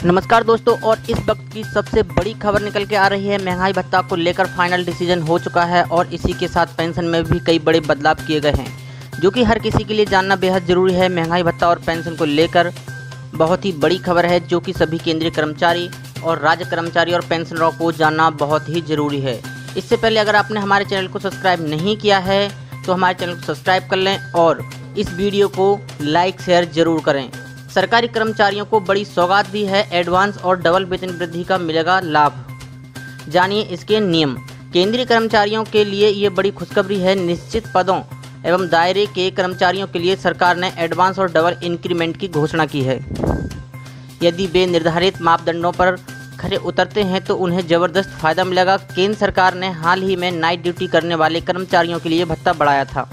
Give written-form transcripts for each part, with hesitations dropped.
नमस्कार दोस्तों, और इस वक्त की सबसे बड़ी खबर निकल के आ रही है। महंगाई भत्ता को लेकर फाइनल डिसीजन हो चुका है और इसी के साथ पेंशन में भी कई बड़े बदलाव किए गए हैं, जो कि हर किसी के लिए जानना बेहद ज़रूरी है। महंगाई भत्ता और पेंशन को लेकर बहुत ही बड़ी खबर है, जो कि सभी केंद्रीय कर्मचारी और राज्य कर्मचारी और पेंशनरों को जानना बहुत ही ज़रूरी है। इससे पहले अगर आपने हमारे चैनल को सब्सक्राइब नहीं किया है तो हमारे चैनल को सब्सक्राइब कर लें और इस वीडियो को लाइक शेयर ज़रूर करें। सरकारी कर्मचारियों को बड़ी सौगात दी है, एडवांस और डबल वेतन वृद्धि का मिलेगा लाभ। जानिए इसके नियम। केंद्रीय कर्मचारियों के लिए ये बड़ी खुशखबरी है। निश्चित पदों एवं दायरे के कर्मचारियों के लिए सरकार ने एडवांस और डबल इंक्रीमेंट की घोषणा की है। यदि वे निर्धारित मापदंडों पर खरे उतरते हैं तो उन्हें ज़बरदस्त फायदा मिलेगा। केंद्र सरकार ने हाल ही में नाइट ड्यूटी करने वाले कर्मचारियों के लिए भत्ता बढ़ाया था।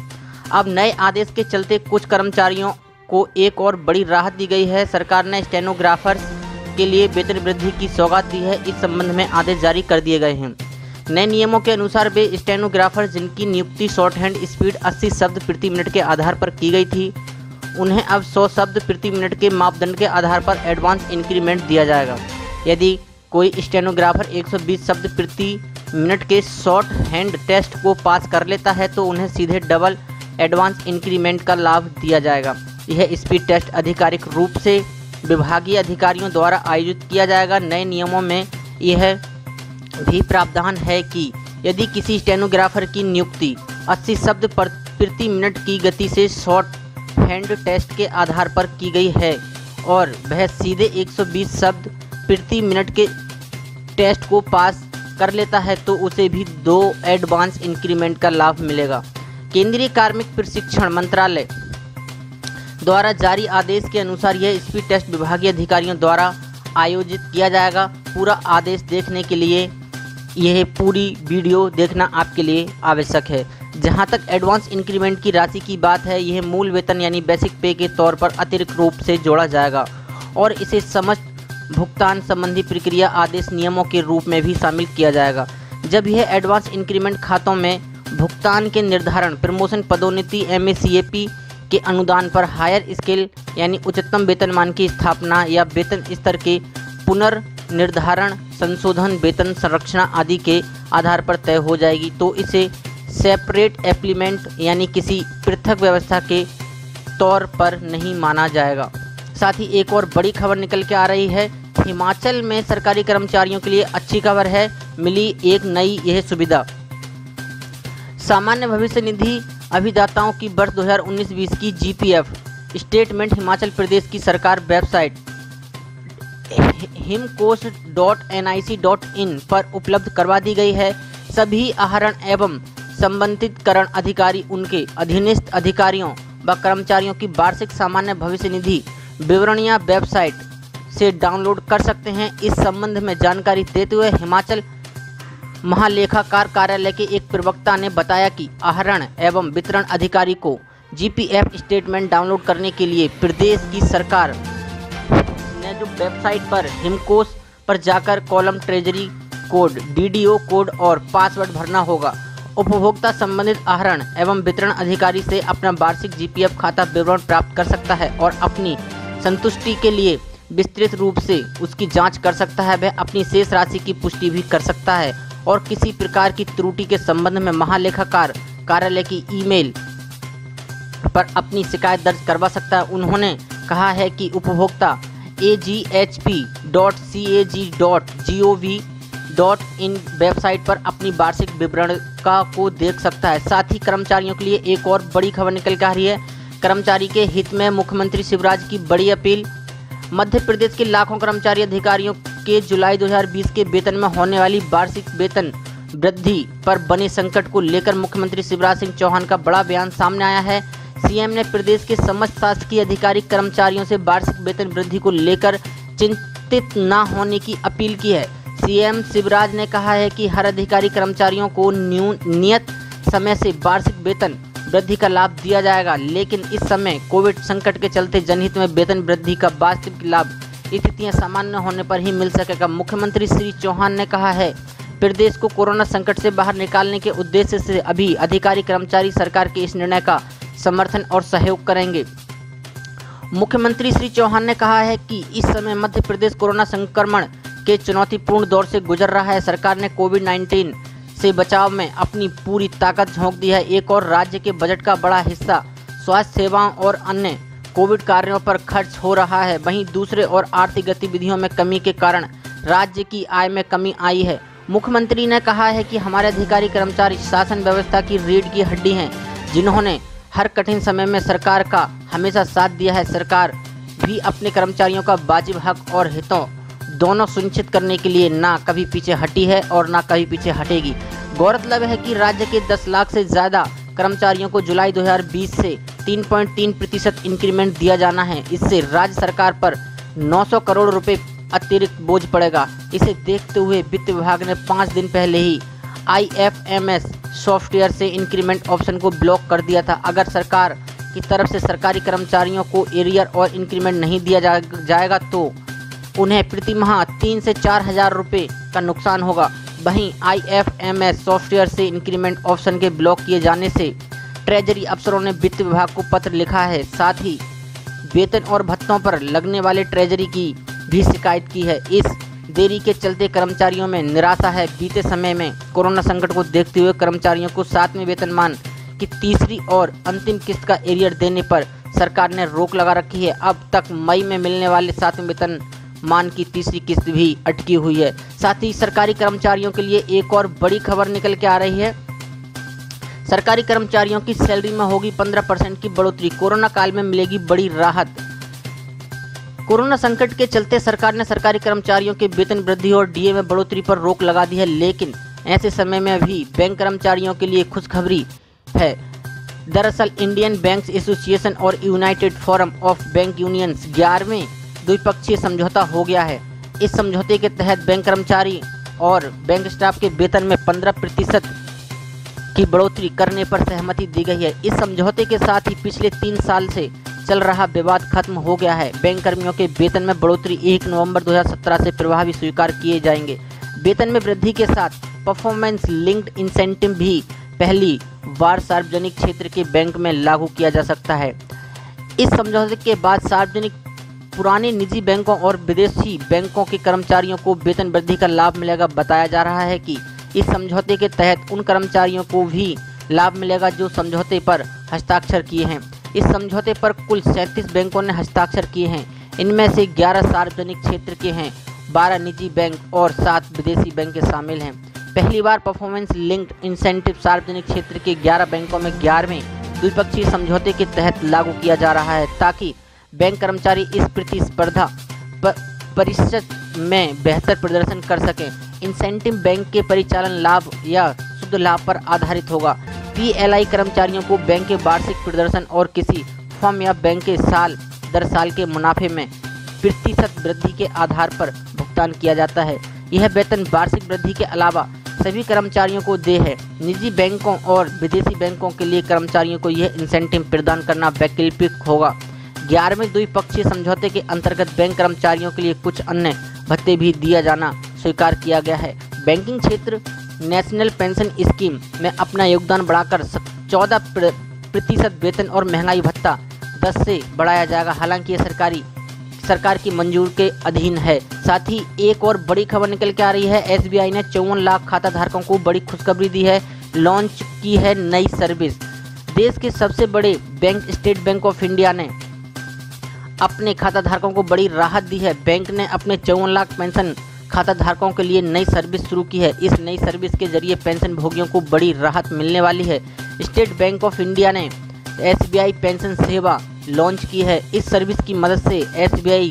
अब नए आदेश के चलते कुछ कर्मचारियों को एक और बड़ी राहत दी गई है। सरकार ने स्टेनोग्राफर्स के लिए वेतन वृद्धि की सौगात दी है। इस संबंध में आदेश जारी कर दिए गए हैं। नए नियमों के अनुसार वे स्टेनोग्राफर जिनकी नियुक्ति शॉर्ट हैंड स्पीड 80 शब्द प्रति मिनट के आधार पर की गई थी, उन्हें अब 100 शब्द प्रति मिनट के मापदंड के आधार पर एडवांस इंक्रीमेंट दिया जाएगा। यदि कोई स्टेनोग्राफर 120 शब्द प्रति मिनट के शॉर्ट हैंड टेस्ट को पास कर लेता है तो उन्हें सीधे डबल एडवांस इंक्रीमेंट का लाभ दिया जाएगा। यह स्पीड टेस्ट आधिकारिक रूप से विभागीय अधिकारियों द्वारा आयोजित किया जाएगा। नए नियमों में यह भी प्रावधान है कि यदि किसी स्टेनोग्राफर की नियुक्ति 80 शब्द प्रति मिनट की गति से शॉर्ट हैंड टेस्ट के आधार पर की गई है और वह सीधे 120 शब्द प्रति मिनट के टेस्ट को पास कर लेता है तो उसे भी 2 एडवांस इंक्रीमेंट का लाभ मिलेगा। केंद्रीय कार्मिक प्रशिक्षण मंत्रालय द्वारा जारी आदेश के अनुसार यह स्पीड टेस्ट विभागीय अधिकारियों द्वारा आयोजित किया जाएगा। पूरा आदेश देखने के लिए यह पूरी वीडियो देखना आपके लिए आवश्यक है। जहां तक एडवांस इंक्रीमेंट की राशि की बात है, यह मूल वेतन यानी बेसिक पे के तौर पर अतिरिक्त रूप से जोड़ा जाएगा और इसे समस्त भुगतान संबंधी प्रक्रिया आदेश नियमों के रूप में भी शामिल किया जाएगा। जब यह एडवांस इंक्रीमेंट खातों में भुगतान के निर्धारण, प्रमोशन, पदोन्नति, MACAP के अनुदान पर, हायर स्केल यानी उच्चतम वेतनमान की स्थापना या वेतन स्तर के पुनर्निर्धारण, संशोधन, वेतन संरचना आदि के आधार पर तय हो जाएगी तो इसे सेपरेट एप्लीमेंट यानी किसी पृथक व्यवस्था के तौर पर नहीं माना जाएगा। साथ ही एक और बड़ी खबर निकल के आ रही है। हिमाचल में सरकारी कर्मचारियों के लिए अच्छी खबर है, मिली एक नई यह सुविधा। सामान्य भविष्य निधि अभिदाताओं की वर्ष 2019-20 की GPF स्टेटमेंट हिमाचल प्रदेश की सरकार वेबसाइट himcost.nic.in पर उपलब्ध करवा दी गई है। सभी आहरण एवं संबंधित करण अधिकारी उनके अधीनस्थ अधिकारियों व कर्मचारियों की वार्षिक सामान्य भविष्य निधि विवरणियां वेबसाइट से डाउनलोड कर सकते हैं। इस संबंध में जानकारी देते हुए हिमाचल महालेखाकार कार्यालय के एक प्रवक्ता ने बताया कि आहरण एवं वितरण अधिकारी को GPF स्टेटमेंट डाउनलोड करने के लिए प्रदेश की सरकार ने जो वेबसाइट पर हिमकोश पर जाकर column treasury code, DDO code और पासवर्ड भरना होगा। उपभोक्ता संबंधित आहरण एवं वितरण अधिकारी से अपना वार्षिक GPF खाता विवरण प्राप्त कर सकता है और अपनी संतुष्टि के लिए विस्तृत रूप से उसकी जांच कर सकता है। वह अपनी शेष राशि की पुष्टि भी कर सकता है और किसी प्रकार की त्रुटि के संबंध में महालेखाकार कार्यालय की ईमेल पर अपनी शिकायत दर्ज करवा सकता है। उन्होंने कहा है कि उपभोक्ता aghp.cag.gov.in वेबसाइट पर अपनी वार्षिक विवरण को देख सकता है। साथ ही कर्मचारियों के लिए एक और बड़ी खबर निकल के आ रही है। कर्मचारी के हित में मुख्यमंत्री शिवराज की बड़ी अपील। मध्य प्रदेश के लाखों कर्मचारी अधिकारियों के जुलाई 2020 के वेतन में होने वाली वार्षिक वेतन वृद्धि पर बने संकट को लेकर मुख्यमंत्री शिवराज सिंह चौहान का बड़ा बयान सामने आया है। सीएम ने प्रदेश के समस्त शासकीय अधिकारी कर्मचारियों से वार्षिक वेतन वृद्धि को लेकर चिंतित न होने की अपील की है। सीएम शिवराज ने कहा है कि हर अधिकारी कर्मचारियों को नियत समय से वार्षिक वेतन वृद्धि का लाभ दिया जाएगा, लेकिन इस समय कोविड संकट के चलते जनहित में वेतन वृद्धि का वास्तविक लाभ स्थितियां सामान्य होने पर ही मिल सकेगा। मुख्यमंत्री श्री चौहान ने कहा है, प्रदेश को कोरोना संकट से बाहर निकालने के उद्देश्य से अभी अधिकारी कर्मचारी सरकार के इस निर्णय का समर्थन और सहयोग करेंगे। मुख्यमंत्री श्री चौहान ने कहा है कि इस समय मध्य प्रदेश कोरोना संक्रमण के चुनौतीपूर्ण दौर से गुजर रहा है। सरकार ने कोविड-19 से बचाव में अपनी पूरी ताकत झोंक दी है। एक और राज्य के बजट का बड़ा हिस्सा स्वास्थ्य सेवाओं और अन्य कोविड कार्यों पर खर्च हो रहा है। वहीं दूसरे ओर आर्थिक गतिविधियों में कमी के कारण राज्य की आय में कमी आई है। मुख्यमंत्री ने कहा है कि हमारे अधिकारी कर्मचारी शासन व्यवस्था की रीढ़ की हड्डी हैं, जिन्होंने हर कठिन समय में सरकार का हमेशा साथ दिया है। सरकार भी अपने कर्मचारियों का वाजिब हक और हितों दोनों सुनिश्चित करने के लिए ना कभी पीछे हटी है और ना कभी पीछे हटेगी। गौरतलब है कि राज्य के 10 लाख से ज़्यादा कर्मचारियों को जुलाई 2020 से 3.3% इंक्रीमेंट दिया जाना है। इससे राज्य सरकार पर 900 करोड़ रुपए अतिरिक्त बोझ पड़ेगा। इसे देखते हुए वित्त विभाग ने 5 दिन पहले ही IFMS सॉफ्टवेयर से इंक्रीमेंट ऑप्शन को ब्लॉक कर दिया था। अगर सरकार की तरफ से सरकारी कर्मचारियों को एरियर और इंक्रीमेंट नहीं दिया जाएगा तो उन्हें प्रति माह 3 से 4 हज़ार रुपये का नुकसान होगा। वहीं IFMS सॉफ्टवेयर से इंक्रीमेंट ऑप्शन के ब्लॉक किए जाने से ट्रेजरी अफसरों ने वित्त विभाग को पत्र लिखा है। साथ ही वेतन और भत्तों पर लगने वाले ट्रेजरी की भी शिकायत की है। इस देरी के चलते कर्मचारियों में निराशा है। बीते समय में कोरोना संकट को देखते हुए कर्मचारियों को 7वें वेतनमान की तीसरी और अंतिम किस्त का एरियर देने पर सरकार ने रोक लगा रखी है। अब तक मई में मिलने वाले 7वें वेतनमान की तीसरी किस्त भी अटकी हुई है। साथ ही सरकारी कर्मचारियों के लिए एक और बड़ी खबर निकल के आ रही है। सरकारी कर्मचारियों की सैलरी में होगी 15% की बढ़ोतरी। कोरोना काल में मिलेगी बड़ी राहत। कोरोना संकट के चलते सरकार ने सरकारी कर्मचारियों के वेतन वृद्धि और डीए में बढ़ोतरी पर रोक लगा दी है, लेकिन ऐसे समय में भी बैंक कर्मचारियों के लिए खुशखबरी है। दरअसल इंडियन बैंक्स एसोसिएशन और United forum of bank unions 11वें द्विपक्षीय समझौता हो गया है। इस समझौते के तहत बैंक कर्मचारी और बैंक स्टाफ के वेतन में 15% की बढ़ोतरी करने पर सहमति दी गई है। इस समझौते के साथ ही पिछले 3 साल से चल रहा विवाद खत्म हो गया है। बैंक कर्मियों के वेतन में बढ़ोतरी 1 नवंबर 2017 से प्रभावी स्वीकार किए जाएंगे। वेतन में वृद्धि के साथ परफॉर्मेंस लिंक्ड इंसेंटिव भी पहली बार सार्वजनिक क्षेत्र के बैंक में लागू किया जा सकता है। इस समझौते के बाद सार्वजनिक, पुराने निजी बैंकों और विदेशी बैंकों के कर्मचारियों को वेतन वृद्धि का लाभ मिलेगा। बताया जा रहा है कि इस समझौते के तहत उन कर्मचारियों को भी लाभ मिलेगा जो समझौते पर हस्ताक्षर किए हैं। इस समझौते पर कुल 37 बैंकों ने हस्ताक्षर किए हैं। इनमें से 11 सार्वजनिक क्षेत्र के हैं, 12 निजी बैंक और 7 विदेशी बैंक शामिल हैं। पहली बार परफॉर्मेंस लिंक्ड इंसेंटिव सार्वजनिक क्षेत्र के 11 बैंकों में 11वें द्विपक्षीय समझौते के तहत लागू किया जा रहा है, ताकि बैंक कर्मचारी इस प्रतिस्पर्धा परिषद में बेहतर प्रदर्शन कर सकें। इंसेंटिव बैंक के परिचालन लाभ या शुद्ध लाभ पर आधारित होगा। PLI कर्मचारियों को बैंक के वार्षिक प्रदर्शन और किसी फर्म या बैंक के साल दर साल के मुनाफे में प्रतिशत वृद्धि के आधार पर भुगतान किया जाता है। यह वेतन वार्षिक वृद्धि के अलावा सभी कर्मचारियों को देय है। निजी बैंकों और विदेशी बैंकों के लिए कर्मचारियों को यह इंसेंटिव प्रदान करना वैकल्पिक होगा। 11वें द्विपक्षीय समझौते के अंतर्गत बैंक कर्मचारियों के लिए कुछ अन्य भत्ते भी दिया जाना स्वीकार किया गया है। बैंकिंग क्षेत्र नेशनल पेंशन स्कीम में अपना योगदान बढ़ाकर 14% वेतन और महंगाई भत्ता 10 से बढ़ाया जाएगा। हालांकि ये सरकार की मंजूर के अधीन है। साथ ही एक और बड़ी खबर निकल के आ रही है। SBI ने 54 लाख खाता धारकों को बड़ी खुशखबरी दी है। लॉन्च की है नई सर्विस। देश के सबसे बड़े bank state bank of India ने अपने खाता धारकों को बड़ी राहत दी है। बैंक ने अपने 54 लाख पेंशन खाता धारकों के लिए नई सर्विस शुरू की है। इस नई सर्विस के जरिए पेंशन भोगियों को बड़ी राहत मिलने वाली है। स्टेट बैंक ऑफ इंडिया ने SBI पेंशन सेवा लॉन्च की है। इस सर्विस की मदद से SBI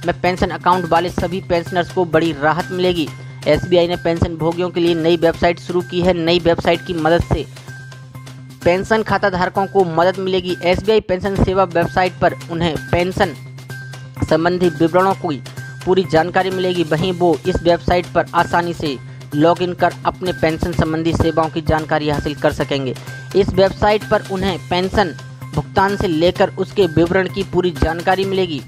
में पेंशन अकाउंट वाले सभी पेंशनर्स को बड़ी राहत मिलेगी। SBI ने पेंशन भोगियों के लिए नई वेबसाइट शुरू की है। नई वेबसाइट की मदद से पेंशन खाता धारकों को मदद मिलेगी। SBI पेंशन सेवा वेबसाइट पर उन्हें पेंशन संबंधी विवरणों की पूरी जानकारी मिलेगी। वहीं वो इस वेबसाइट पर आसानी से लॉगिन कर अपने पेंशन संबंधी सेवाओं की जानकारी हासिल कर सकेंगे। इस वेबसाइट पर उन्हें पेंशन भुगतान से लेकर उसके विवरण की पूरी जानकारी मिलेगी।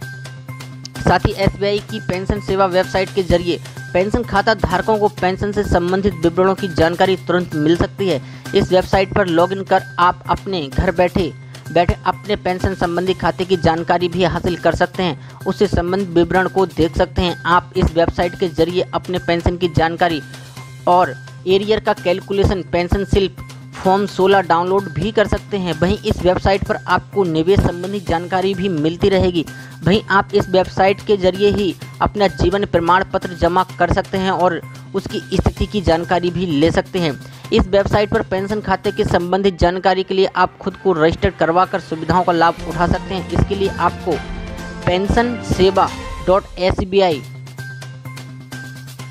साथ ही SBI की पेंशन सेवा वेबसाइट के जरिए पेंशन खाता धारकों को पेंशन से संबंधित विवरणों की जानकारी तुरंत मिल सकती है। इस वेबसाइट पर लॉगिन कर आप अपने घर बैठे बैठे अपने पेंशन संबंधी खाते की जानकारी भी हासिल कर सकते हैं। उससे संबंधित विवरण को देख सकते हैं। आप इस वेबसाइट के जरिए अपने पेंशन की जानकारी और एरियर का calculation pension slip form 16 download भी कर सकते हैं। वहीं इस वेबसाइट पर आपको निवेश संबंधी जानकारी भी मिलती रहेगी। वहीं आप इस वेबसाइट के जरिए ही अपना जीवन प्रमाण पत्र जमा कर सकते हैं और उसकी स्थिति की जानकारी भी ले सकते हैं। इस वेबसाइट पर पेंशन खाते के संबंधित जानकारी के लिए आप खुद को रजिस्टर करवाकर सुविधाओं का लाभ उठा सकते हैं। इसके लिए आपको pensionseva.sbi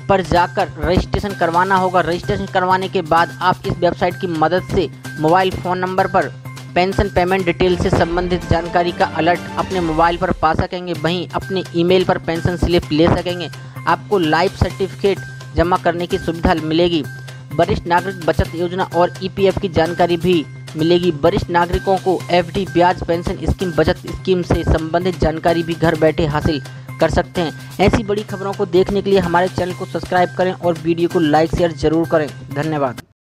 पर जाकर रजिस्ट्रेशन करवाना होगा। रजिस्ट्रेशन करवाने के बाद आप इस वेबसाइट की मदद से मोबाइल फ़ोन नंबर पर पेंशन पेमेंट डिटेल से संबंधित जानकारी का अलर्ट अपने मोबाइल पर पा सकेंगे। वहीं अपने ईमेल पर पेंशन स्लिप ले सकेंगे। आपको लाइफ सर्टिफिकेट जमा करने की सुविधा मिलेगी। वरिष्ठ नागरिक बचत योजना और ईपीएफ की जानकारी भी मिलेगी। वरिष्ठ नागरिकों को एफडी ब्याज पेंशन स्कीम बचत स्कीम से संबंधित जानकारी भी घर बैठे हासिल कर सकते हैं। ऐसी बड़ी खबरों को देखने के लिए हमारे चैनल को सब्सक्राइब करें और वीडियो को लाइक शेयर जरूर करें। धन्यवाद।